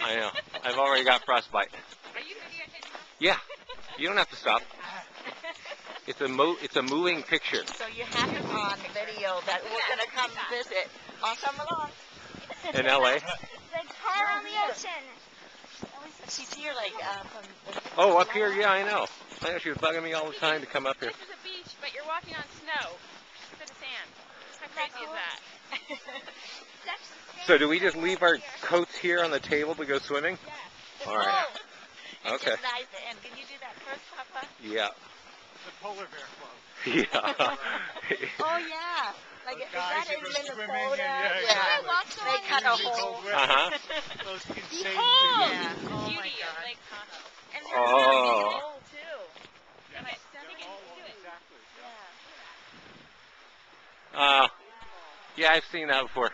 I know. I've already got frostbite. Are you videotaping? Yeah. You don't have to stop. It's a moving picture. So you have it on video that we're going to come visit. I'll come along. In LA? The car on the ocean. She's here like from the... Oh, up here? Yeah, I know. I know she was bugging me all the time to come up here. This is a beach, but you're walking on snow instead of sand. How crazy is that? So do we just leave our coats here on the table to go swimming? Yeah. All right. And Okay. just dive in. Can you do that first, Papa? Yeah. The Polar Bear Club. Yeah. Oh, yeah. Like, is that in Minnesota? Yeah. They cut a hole. Uh-huh. Those insane Behold! Yeah. people. Oh, my Beauty of God. Lake Tahoe. And Oh. there's a big hole, too. Yeah, Okay, they're take it, all do it. exactly. Yeah. Yeah, I've seen that before.